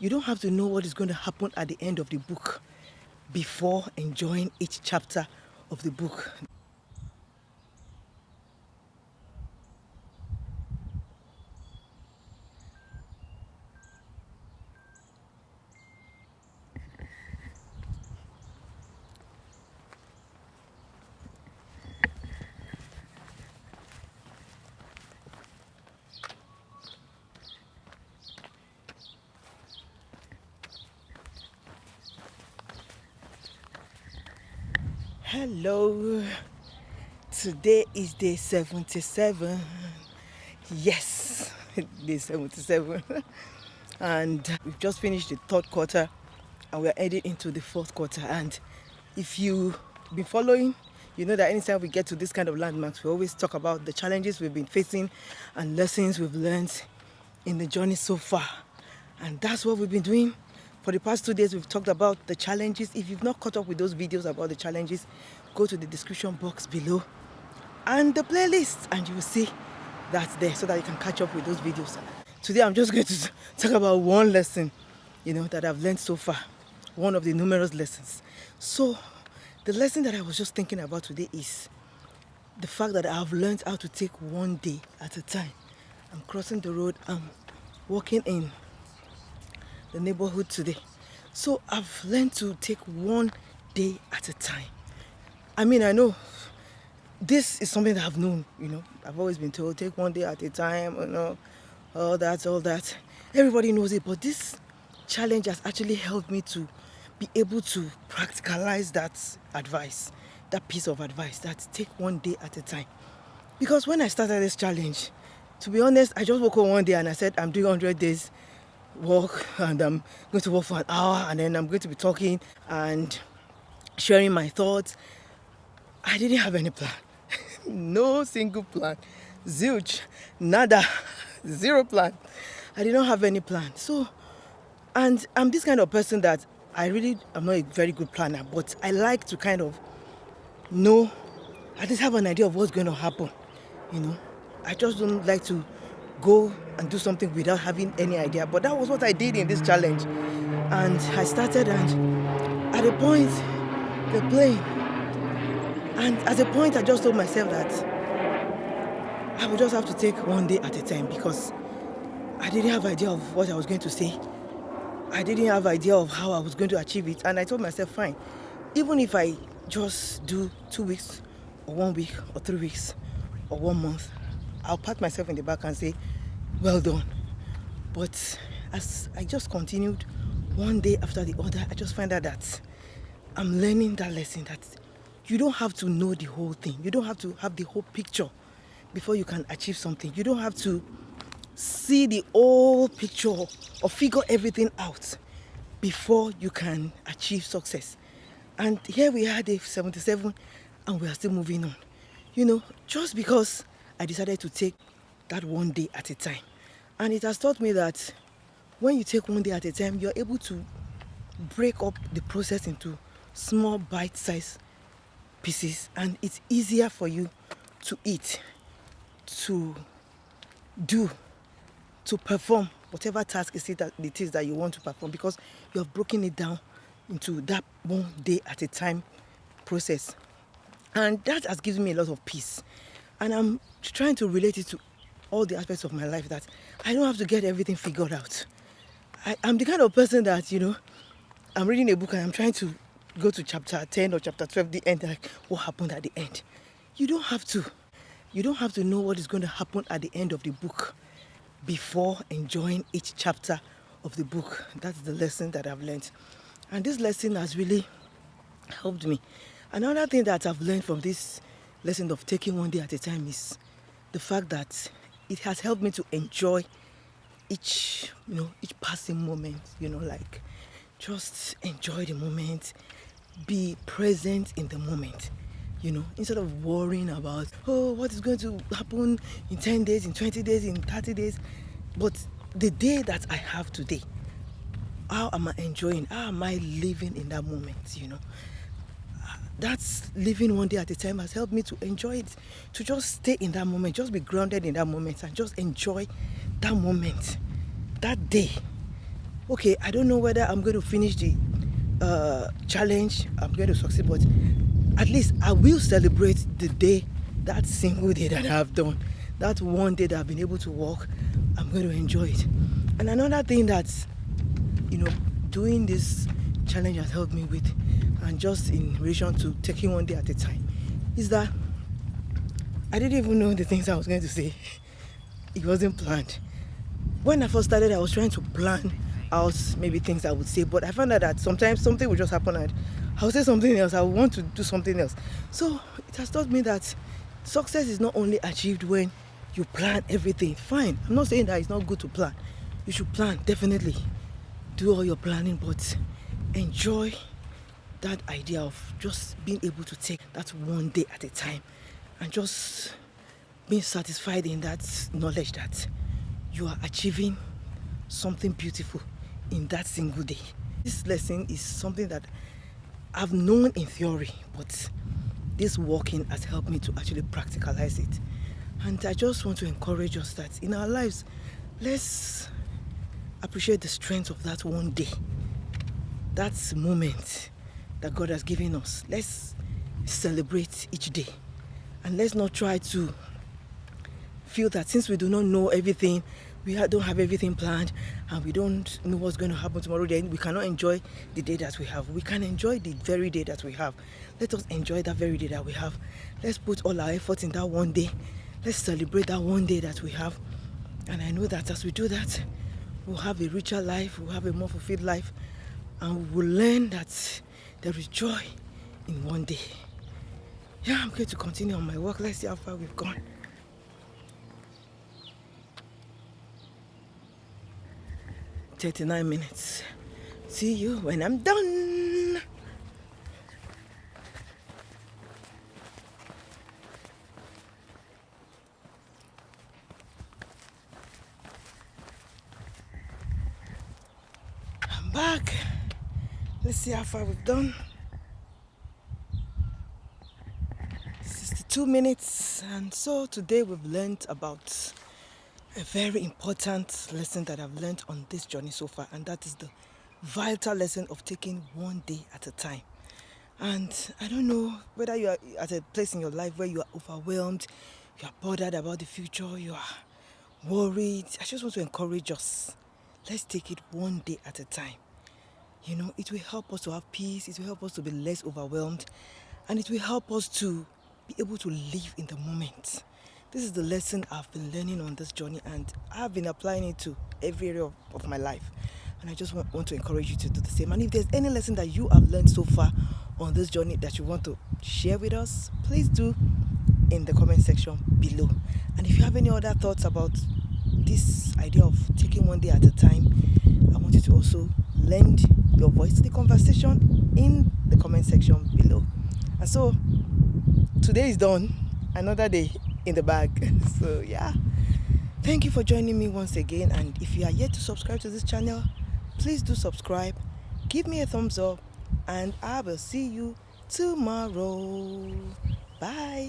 You don't have to know what is going to happen at the end of the book before enjoying each chapter of the book. Hello, today is day 77. Yes, day 77. And we've just finished the third quarter and we're heading into the fourth quarter. And if you've been following, you know that anytime we get to this kind of landmarks, we always talk about the challenges we've been facing and lessons we've learned in the journey so far. And that's what we've been doing. For the past 2 days, we've talked about the challenges. If you've not caught up with those videos about the challenges, go to the description box below and the playlist, and you will see that's there so that you can catch up with those videos. Today, I'm just going to talk about one lesson, that I've learned so far. One of the numerous lessons. So, the lesson that I was just thinking about today is the fact that I've learned how to take one day at a time. I'm crossing the road. I'm walking in the neighborhood today. So I've learned to take one day at a time. I mean, I know this is something that I've known, I've always been told, take one day at a time, all that. Everybody knows it, but this challenge has actually helped me to be able to practicalize that advice, that piece of advice, that take one day at a time. Because when I started this challenge, to be honest, I just woke up one day and I said, I'm doing 100 days walk, and I'm going to walk for an hour, and then I'm going to be talking and sharing my thoughts. I didn't have any plan. No single plan. Zilch. Nada. Zero plan. I did not have any plan. So, and I'm this kind of person that I'm not a very good planner, but I like to kind of know, at least have an idea of what's going to happen. I just don't like to go and do something without having any idea. But that was what I did in this challenge. And I started, and at a point, the plane. And at a point, I just told myself that I would just have to take one day at a time, because I didn't have idea of what I was going to say. I didn't have idea of how I was going to achieve it. And I told myself, fine, even if I just do 2 weeks or 1 week or 3 weeks or 1 month, I'll pat myself in the back and say, well done. But as I just continued one day after the other, I just find out that I'm learning that lesson, that you don't have to know the whole thing. You don't have to have the whole picture before you can achieve something. You don't have to see the whole picture or figure everything out before you can achieve success. And here we are, day 77, and we are still moving on. Just because I decided to take that one day at a time. And it has taught me that when you take one day at a time, you're able to break up the process into small bite-sized pieces, and it's easier for you to eat, to do, to perform whatever task it is that you want to perform, because you have broken it down into that one day at a time process. And that has given me a lot of peace. And I'm trying to relate it to all the aspects of my life, that I don't have to get everything figured out. I'm the kind of person that, I'm reading a book and I'm trying to go to chapter 10 or chapter 12, the end, like what happened at the end. You don't have to. You don't have to know what is going to happen at the end of the book before enjoying each chapter of the book. That's the lesson that I've learned. And this lesson has really helped me. Another thing that I've learned from this lesson of taking one day at a time is the fact that it has helped me to enjoy each passing moment, like just enjoy the moment, be present in the moment, instead of worrying about, what is going to happen in 10 days, in 20 days, in 30 days. But the day that I have today, how am I enjoying? How am I living in that moment, That's living one day at a time has helped me to enjoy it, to just stay in that moment, just be grounded in that moment and just enjoy that moment, that day. okay, I don't know whether I'm going to finish the challenge, I'm going to succeed, but at least I will celebrate the day, that single day that I've done, that one day that I've been able to walk. I'm going to enjoy it. And another thing that, doing this challenge has helped me with, and just in relation to taking one day at a time, is that I didn't even know the things I was going to say. It wasn't planned. When I first started, I was trying to plan out maybe things I would say, but I found out that sometimes something would just happen and I'll say something else. I would want to do something else. So it has taught me that success is not only achieved when you plan everything. Fine, I'm not saying that it's not good to plan. You should plan, definitely. Do all your planning, but enjoy that idea of just being able to take that one day at a time and just being satisfied in that knowledge that you are achieving something beautiful in that single day. This lesson is something that I've known in theory, but this walking has helped me to actually practicalize it. And I just want to encourage us that in our lives, let's appreciate the strength of that one day, that moment that God has given us. Let's celebrate each day, and let's not try to feel that since we do not know everything, we don't have everything planned, and we don't know what's going to happen tomorrow, then we cannot enjoy the day that we have. We can enjoy the very day that we have. Let us enjoy that very day that we have. Let's put all our efforts in that one day. Let's celebrate that one day that we have. And I know that as we do that, we'll have a richer life, we'll have a more fulfilled life, and we'll learn that there is joy in one day. Yeah, I'm going to continue on my work. Let's see how far we've gone. 39 minutes. See you when I'm done. I'm back. Let's see how far we've done. 62 minutes. And so today we've learned about a very important lesson that I've learned on this journey so far, and that is the vital lesson of taking one day at a time. And I don't know whether you are at a place in your life where you are overwhelmed, you are bothered about the future, you are worried. I just want to encourage us. Let's take it one day at a time. It will help us to have peace, it will help us to be less overwhelmed, and it will help us to be able to live in the moment. This is the lesson I've been learning on this journey, and I've been applying it to every area of my life. And I just want to encourage you to do the same. And if there's any lesson that you have learned so far on this journey that you want to share with us, please do in the comment section below. And if you have any other thoughts about this idea of taking one day at a time, I want you to also lend your voice to the conversation in the comment section below. And so today is done, another day in the bag. So yeah, thank you for joining me once again, and if you are yet to subscribe to this channel, please do subscribe, give me a thumbs up, and I will see you tomorrow. Bye.